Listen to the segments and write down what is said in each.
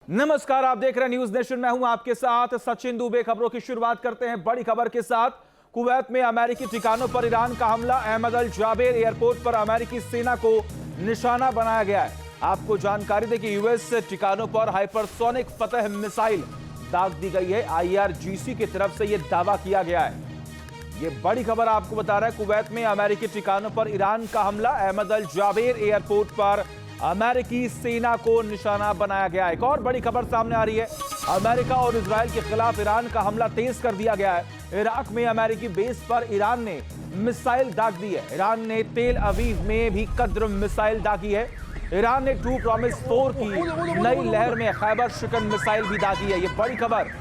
नमस्कार, आप देख रहे हैं न्यूज नेशन। मैं हूं आपके साथ सचिन दुबे। खबरों की शुरुआत करते हैं बड़ी खबर के साथ। कुवैत में अमेरिकी ठिकानों पर ईरान का हमला। अहमद अल जाबेर एयरपोर्ट पर अमेरिकी सेना को निशाना बनाया गया है। आपको जानकारी दें कि यूएस ठिकानों पर हाइपरसोनिक फतह मिसाइल दाग दी गई है। IRGC की तरफ से यह दावा किया गया है। यह बड़ी खबर आपको बता रहा है। कुवैत में अमेरिकी ठिकानों पर ईरान का हमला। अहमद अल जाबेर एयरपोर्ट पर अमेरिकी सेना को निशाना बनाया गया। एक और बड़ी खबर सामने आ रही है। अमेरिका और इजराइल के खिलाफ ईरान का हमला तेज कर दिया गया है। इराक में अमेरिकी बेस पर ईरान ने मिसाइल दाग दी है। ईरान ने तेल अवीव में भी कद्र मिसाइल दागी है। ईरान ने ट्रू प्रॉमिस 4 की नई लहर में खैबर शिकन मिसाइल भी दागी है। यह बड़ी खबर।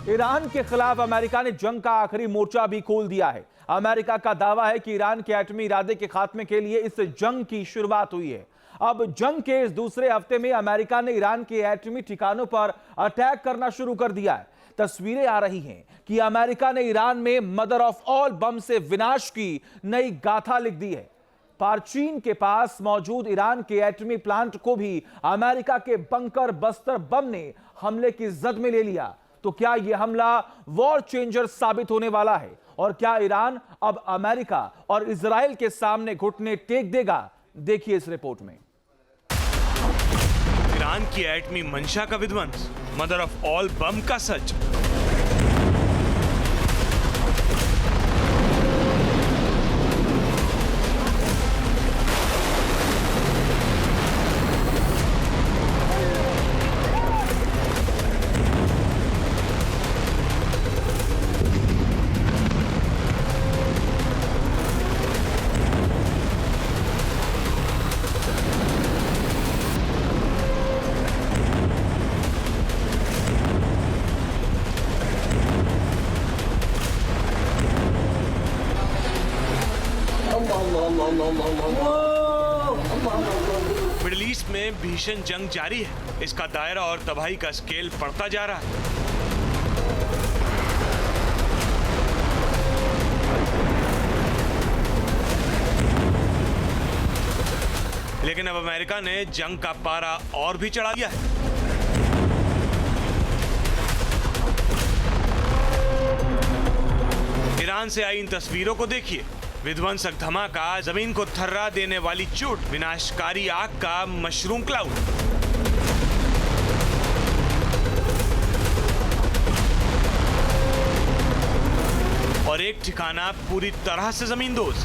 ईरान के खिलाफ अमेरिका ने जंग का आखिरी मोर्चा भी खोल दिया है। अमेरिका का दावा है कि ईरान के एटमी इरादे के खात्मे के लिए इस जंग की शुरुआत हुई है। अब जंग के इस दूसरे हफ्ते में अमेरिका ने ईरान के एटमी ठिकानों पर अटैक करना शुरू कर दिया है। तस्वीरें आ रही हैं कि अमेरिका ने ईरान में मदर ऑफ ऑल बम से विनाश की नई गाथा लिख दी है। पारचीन के पास मौजूद ईरान के एटमी प्लांट को भी अमेरिका के बंकर बस्तर बम ने हमले की जद में ले लिया। तो क्या यह हमला वॉर चेंजर साबित होने वाला है? और क्या ईरान अब अमेरिका और इजराइल के सामने घुटने टेक देगा? देखिए इस रिपोर्ट में। ईरान की एटमी मंशा का विध्वंस, मदर ऑफ ऑल बम का सच। मिडिल ईस्ट में भीषण जंग जारी है। इसका दायरा और तबाही का स्केल बढ़ता जा रहा है। लेकिन अब अमेरिका ने जंग का पारा और भी चढ़ा दिया है। ईरान से आई इन तस्वीरों को देखिए। विध्वंसक धमाका, जमीन को थर्रा देने वाली चोट, विनाशकारी आग का मशरूम क्लाउड। और एक ठिकाना पूरी तरह से जमींदोज।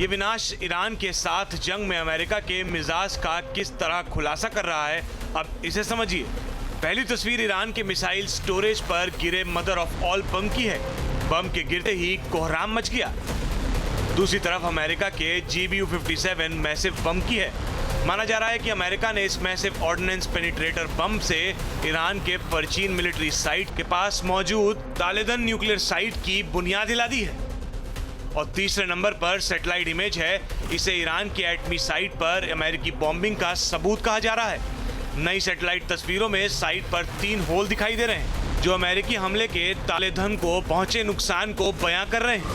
ये विनाश ईरान के साथ जंग में अमेरिका के मिजाज का किस तरह खुलासा कर रहा है, अब इसे समझिए। पहली तस्वीर ईरान के मिसाइल स्टोरेज पर गिरे मदर ऑफ ऑल बम की है। बम के गिरते ही कोहराम मच गया। दूसरी तरफ अमेरिका के GBU-57 मैसिव बम की है। माना जा रहा है कि अमेरिका ने इस मैसिव ऑर्डिनेंस पेनिट्रेटर बम से ईरान के परचीन मिलिट्री साइट के पास मौजूद तालेदन न्यूक्लियर साइट की बुनियाद हिला दी है। और तीसरे नंबर पर सैटेलाइट इमेज है। इसे ईरान की एटमी साइट पर अमेरिकी बॉम्बिंग का सबूत कहा जा रहा है। नई सैटेलाइट तस्वीरों में साइट पर 3 होल दिखाई दे रहे हैं, जो अमेरिकी हमले के तालेधन को पहुंचे नुकसान को बयां कर रहे हैं।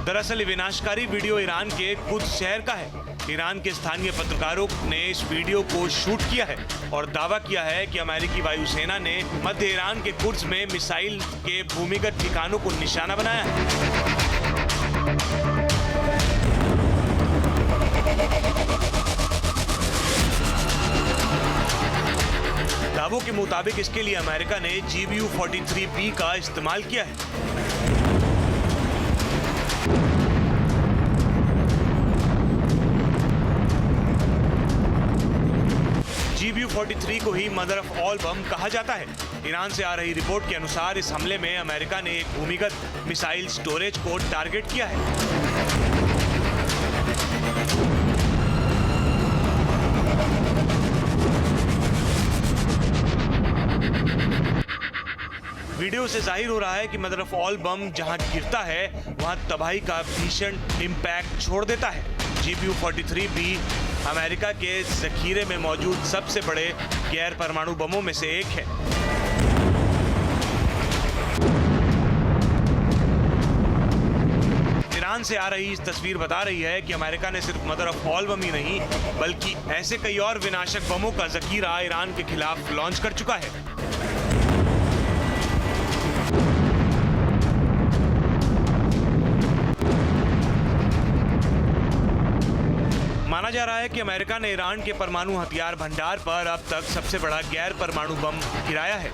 दरअसल विनाशकारी वीडियो ईरान के कुद्स शहर का है। ईरान के स्थानीय पत्रकारों ने इस वीडियो को शूट किया है और दावा किया है कि अमेरिकी वायुसेना ने मध्य ईरान के कुर्स में मिसाइल के भूमिगत ठिकानों को निशाना बनाया है। दावों के मुताबिक इसके लिए अमेरिका ने GBU-43B का इस्तेमाल किया है। GBU-43 को ही मदर ऑफ ऑल बम कहा जाता है। ईरान से आ रही रिपोर्ट के अनुसार इस हमले में अमेरिका ने एक भूमिगत मिसाइल स्टोरेज को टारगेट किया है। वीडियो से जाहिर हो रहा है कि मदर ऑफ ऑल बम जहां गिरता है वहां तबाही का भीषण इंपैक्ट छोड़ देता है। GBU-43B अमेरिका के जखीरे में मौजूद सबसे बड़े गैर परमाणु बमों में से एक है। ईरान से आ रही इस तस्वीर बता रही है कि अमेरिका ने सिर्फ मदर ऑफ ऑल बम ही नहीं, बल्कि ऐसे कई और विनाशक बमों का जखीरा ईरान के खिलाफ लॉन्च कर चुका है। माना जा रहा है कि अमेरिका ने ईरान के परमाणु हथियार भंडार पर अब तक सबसे बड़ा गैर परमाणु बम गिराया है।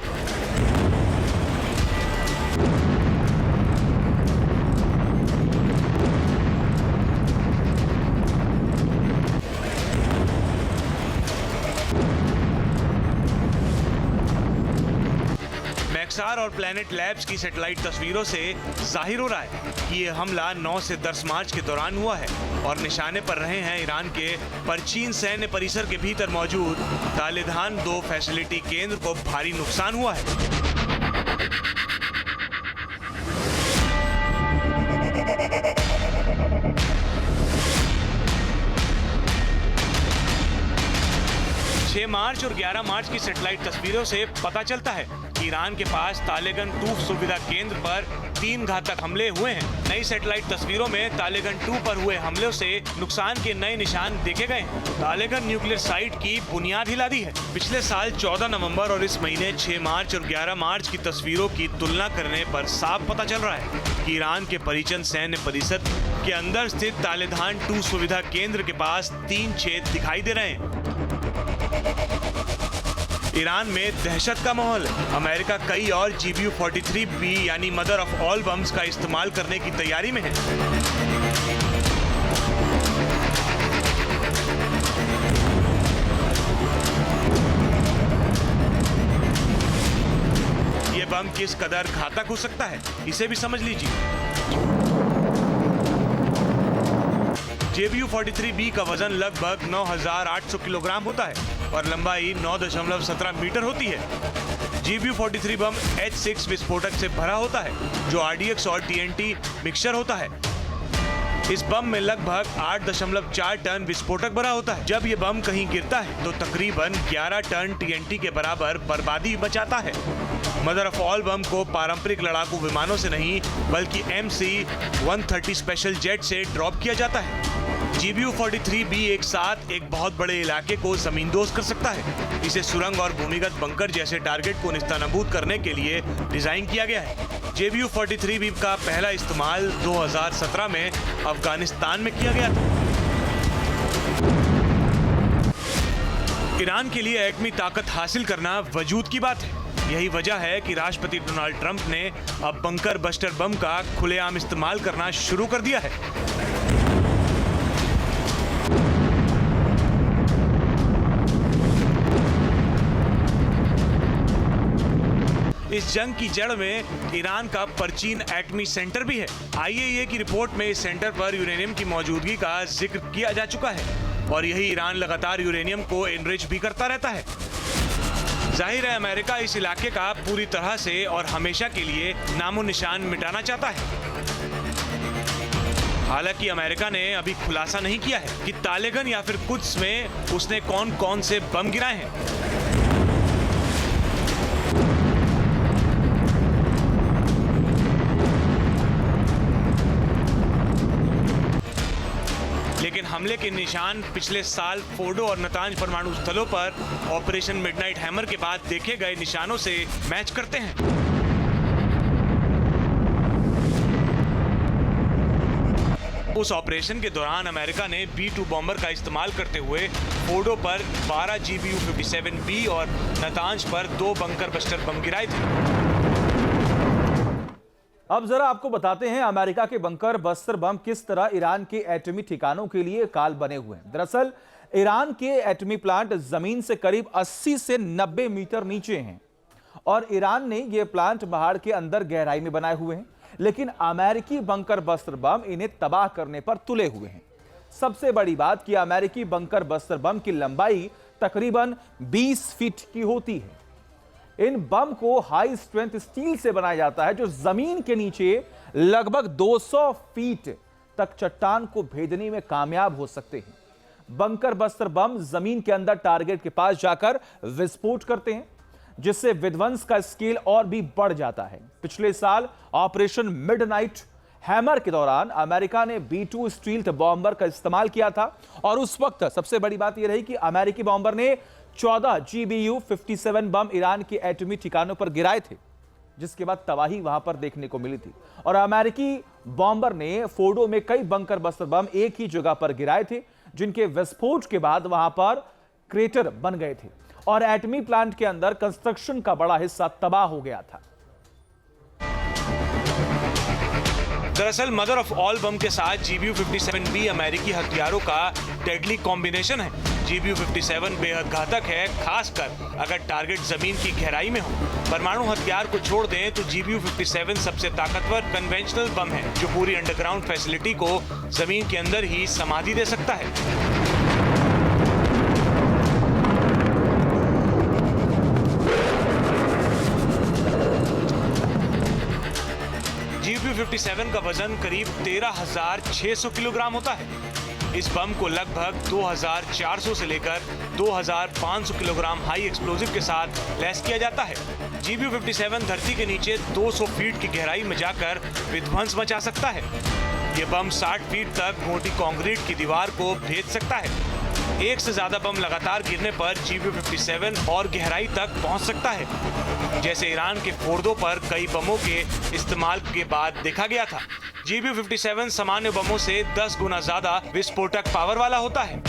मैक्सार और प्लैनेट लैब्स की सैटेलाइट तस्वीरों से जाहिर हो रहा है कि ये हमला 9 से 10 मार्च के दौरान हुआ है और निशाने पर रहे हैं ईरान के परचीन सैन्य परिसर के भीतर मौजूद तालेदान 2 फैसिलिटी केंद्र को भारी नुकसान हुआ है। मार्च और 11 मार्च की सैटेलाइट तस्वीरों से पता चलता है कि ईरान के पास तालेगन 2 सुविधा केंद्र पर 3 घातक हमले हुए हैं। नई सैटेलाइट तस्वीरों में तालेगन 2 पर हुए हमलों से नुकसान के नए निशान देखे गए हैं। तालेगन न्यूक्लियर साइट की बुनियाद हिला दी है। पिछले साल 14 नवंबर और इस महीने 6 मार्च और 11 मार्च की तस्वीरों की तुलना करने पर साफ पता चल रहा है कि ईरान के परिचन सैन्य परिसर के अंदर स्थित तालेदान 2 सुविधा केंद्र के पास 3 छेद दिखाई दे रहे हैं। ईरान में दहशत का माहौल है। अमेरिका कई और GBU-43B यानी मदर ऑफ ऑल बम्स का इस्तेमाल करने की तैयारी में है। ये बम किस कदर घातक हो सकता है, इसे भी समझ लीजिए। GBU-43B का वजन लगभग 9,800 किलोग्राम होता है और लंबाई 9.17 मीटर होती है। GBU-43 बम H6 विस्फोटक से भरा होता है, जो RDX और TNT मिक्सचर होता है। इस बम में लगभग 8.4 टन विस्फोटक भरा होता है। जब ये बम कहीं गिरता है तो तकरीबन 11 टन TNT के बराबर बर्बादी मचाता है। मदर ऑफ ऑल बम को पारंपरिक लड़ाकू विमानों से नहीं, बल्कि MC-130 स्पेशल जेट से ड्रॉप किया जाता है। GBU-43B एक साथ एक बहुत बड़े इलाके को जमींदोज कर सकता है। इसे सुरंग और भूमिगत बंकर जैसे टारगेट को निस्तानाबूद करने के लिए डिजाइन किया गया है। GBU-43B का पहला इस्तेमाल 2017 में अफगानिस्तान में किया गया था। ईरान के लिए एटमी ताकत हासिल करना वजूद की बात है। यही वजह है कि राष्ट्रपति डोनाल्ड ट्रंप ने अब बंकर बस्टर बम का खुलेआम इस्तेमाल करना शुरू कर दिया है। इस जंग की जड़ में ईरान का परचीन एटमी सेंटर भी है। IAEA की रिपोर्ट में इस सेंटर पर यूरेनियम की मौजूदगी का जिक्र किया जा चुका है और यही ईरान लगातार यूरेनियम को एनरिच भी करता रहता है। जाहिर है अमेरिका इस इलाके का पूरी तरह से और हमेशा के लिए नामो निशान मिटाना चाहता है। हालांकि अमेरिका ने अभी खुलासा नहीं किया है कि तालेगन या फिर कुद्स में उसने कौन कौन से बम गिराए हैं। लेकिन हमले के निशान पिछले साल फोर्डो और नतांज परमाणु स्थलों पर ऑपरेशन मिडनाइट हैमर के बाद देखे गए निशानों से मैच करते हैं। उस ऑपरेशन के दौरान अमेरिका ने B-2 बॉम्बर का इस्तेमाल करते हुए फोर्डो पर 12 GBU-57B और नतांज पर 2 बंकर बस्टर बम गिराए थे। अब जरा आपको बताते हैं अमेरिका के बंकर बस्टर बम किस तरह ईरान के एटमी ठिकानों के लिए काल बने हुए हैं। दरअसल ईरान के एटमी प्लांट जमीन से करीब 80 से 90 मीटर नीचे हैं और ईरान ने ये प्लांट पहाड़ के अंदर गहराई में बनाए हुए हैं, लेकिन अमेरिकी बंकर बस्टर बम इन्हें तबाह करने पर तुले हुए हैं। सबसे बड़ी बात कि अमेरिकी बंकर बस्टर बम की लंबाई तकरीबन 20 फीट की होती है। इन बम को हाई स्ट्रेंथ स्टील से बनाया जाता है, जो जमीन के नीचे लगभग 200 फीट तक चट्टान को भेदने में कामयाब हो सकते हैं। बंकर बस्तर बम जमीन के अंदर टारगेट के पास जाकर विस्फोट करते हैं, जिससे विध्वंस का स्केल और भी बढ़ जाता है। पिछले साल ऑपरेशन मिडनाइट हैमर के दौरान अमेरिका ने B-2 स्टील्थ बॉम्बर का इस्तेमाल किया था और उस वक्त सबसे बड़ी बात यह रही कि अमेरिकी बॉम्बर ने 14 GBU-57 बम ईरान के एटमी ठिकानों पर गिराए थे, जिसके बाद तबाही वहां पर देखने को मिली थी। और अमेरिकी बॉम्बर ने फोर्डो में कई बंकर बस्तर बम एक ही जगह पर गिराए थे, जिनके विस्फोट के बाद वहां पर क्रेटर बन गए थे और एटमी प्लांट के अंदर कंस्ट्रक्शन का बड़ा हिस्सा तबाह हो गया था। दरअसल मदर ऑफ ऑल बम के साथ GBU-57 भी अमेरिकी हथियारों का डेडली कॉम्बिनेशन है। GBU-57 बेहद घातक है, खासकर अगर टारगेट जमीन की गहराई में हो। परमाणु हथियार को छोड़ दें तो GBU-57 सबसे ताकतवर कन्वेंशनल बम है, जो पूरी अंडरग्राउंड फैसिलिटी को जमीन के अंदर ही समाधि दे सकता है। GBU-57 का वजन करीब 13,600 किलोग्राम होता है। इस बम को लगभग 2,400 से लेकर 2,500 किलोग्राम हाई एक्सप्लोजिव के साथ लैस किया जाता है। GBU-57 धरती के नीचे 200 फीट की गहराई में जाकर विध्वंस मचा सकता है। ये बम 60 फीट तक मोटी कंक्रीट की दीवार को भेद सकता है। एक से ज्यादा बम लगातार गिरने पर GBU-57 और गहराई तक पहुंच सकता है, जैसे ईरान के फोर्दो पर कई बमों के इस्तेमाल के बाद देखा गया था। GBU-57 सामान्य बमों से 10 गुना ज्यादा विस्फोटक पावर वाला होता है।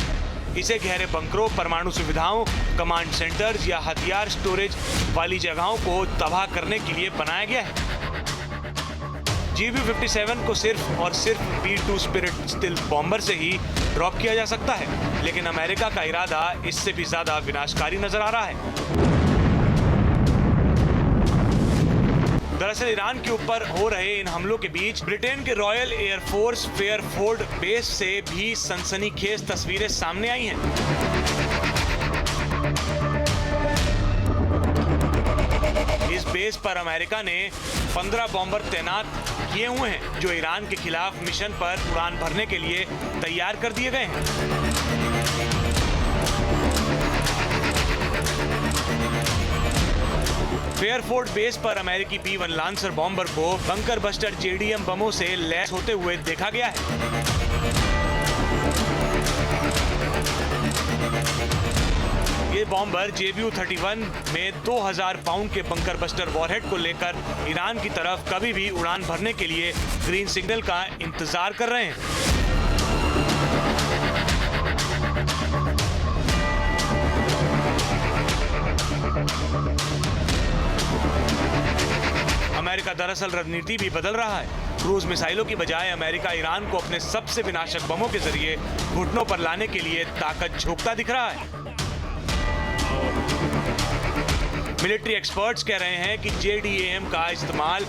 इसे गहरे बंकरों, परमाणु सुविधाओं, कमांड सेंटर्स या हथियार स्टोरेज वाली जगहों को तबाह करने के लिए बनाया गया है। GBU-57 को सिर्फ और सिर्फ B-2 स्पिरिट स्टील्थ बॉम्बर से ही ड्रॉप किया जा सकता है, लेकिन अमेरिका का इरादा इससे भी ज्यादा विनाशकारी नजर आ रहा है। दरअसल ईरान के ऊपर हो रहे इन हमलों के बीच ब्रिटेन के रॉयल एयरफोर्स फेयरफोर्ड बेस से भी सनसनीखेज तस्वीरें सामने आई हैं। इस बेस पर अमेरिका ने 15 बॉम्बर तैनात किए हुए हैं, जो ईरान के खिलाफ मिशन पर उड़ान भरने के लिए तैयार कर दिए गए हैं। फेयरफोर्ड बेस पर अमेरिकी B-1 लांसर बॉम्बर को बंकर बस्टर JDM बमों से लैस होते हुए देखा गया है। ये बॉम्बर JBU-31 में 2000 पाउंड के बंकर बस्टर वॉरहेड को लेकर ईरान की तरफ कभी भी उड़ान भरने के लिए ग्रीन सिग्नल का इंतजार कर रहे हैं। अमेरिका दरअसल रणनीति भी बदल रहा है। क्रूज मिसाइलों की बजाय अमेरिका ईरान को अपने सबसे विनाशक बमों के जरिए घुटनों पर लाने के लिए ताकत झोंकता दिख रहा है। मिलिट्री एक्सपर्ट्स कह रहे हैं कि JDAM का इस्तेमाल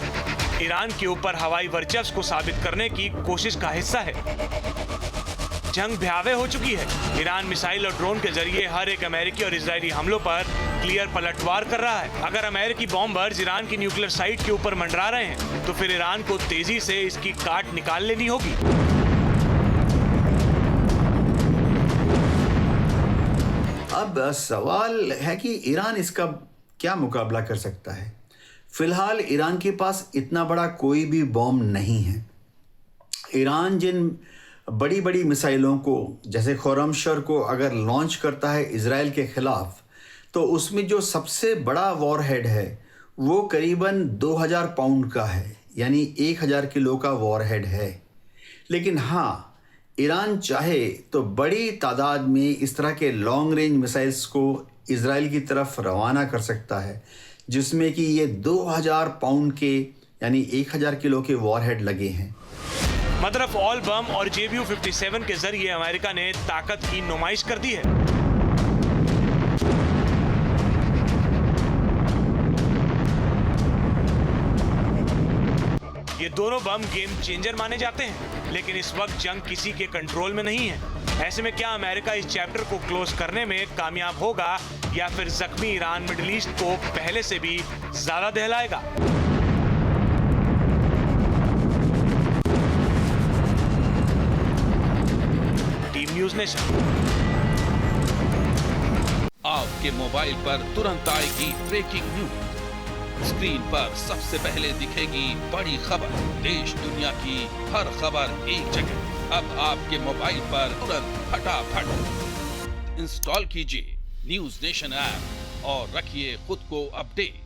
ईरान के ऊपर हवाई वर्चस्व को साबित करने की कोशिश का हिस्सा है। जंग भयावह हो चुकी है। ईरान मिसाइल और ड्रोन के जरिए हर एक अमेरिकी और इजरायली हमलों पर क्लियर पलटवार कर रहा है। अगर अमेरिकी बॉम्बर्स ईरान की न्यूक्लियर साइट के ऊपर मंडरा रहे हैं, तो फिर ईरान को तेजी से इसकी काट निकाल लेनी होगी। अब सवाल है कि ईरान इसका क्या मुकाबला कर सकता है। फिलहाल ईरान के पास इतना बड़ा कोई भी बॉम्ब नहीं है। ईरान जिन बड़ी बड़ी मिसाइलों को, जैसे खुर्रमशर को अगर लॉन्च करता है इजराइल के खिलाफ, तो उसमें जो सबसे बड़ा वॉरहेड है वो करीबन 2000 पाउंड का है, यानी 1000 किलो का वॉरहेड है। लेकिन हाँ, ईरान चाहे तो बड़ी तादाद में इस तरह के लॉन्ग रेंज मिसाइल्स को इजराइल की तरफ रवाना कर सकता है, जिसमें कि ये 2000 पाउंड के यानी 1000 किलो के वॉरहेड लगे हैं। मदर ऑफ ऑल बम और JBU-57 के जरिए अमेरिका ने ताकत की नुमाइश कर दी है। ये दोनों बम गेम चेंजर माने जाते हैं, लेकिन इस वक्त जंग किसी के कंट्रोल में नहीं है। ऐसे में क्या अमेरिका इस चैप्टर को क्लोज करने में कामयाब होगा, या फिर जख्मी ईरान मिडिल ईस्ट को पहले से भी ज्यादा दहलाएगा? Team news nation. आपके मोबाइल पर तुरंत आएगी ब्रेकिंग न्यूज। स्क्रीन पर सबसे पहले दिखेगी बड़ी खबर, देश दुनिया की हर खबर एक जगह। अब आपके मोबाइल पर तुरंत फटाफट इंस्टॉल कीजिए न्यूज नेशन ऐप और रखिए खुद को अपडेट।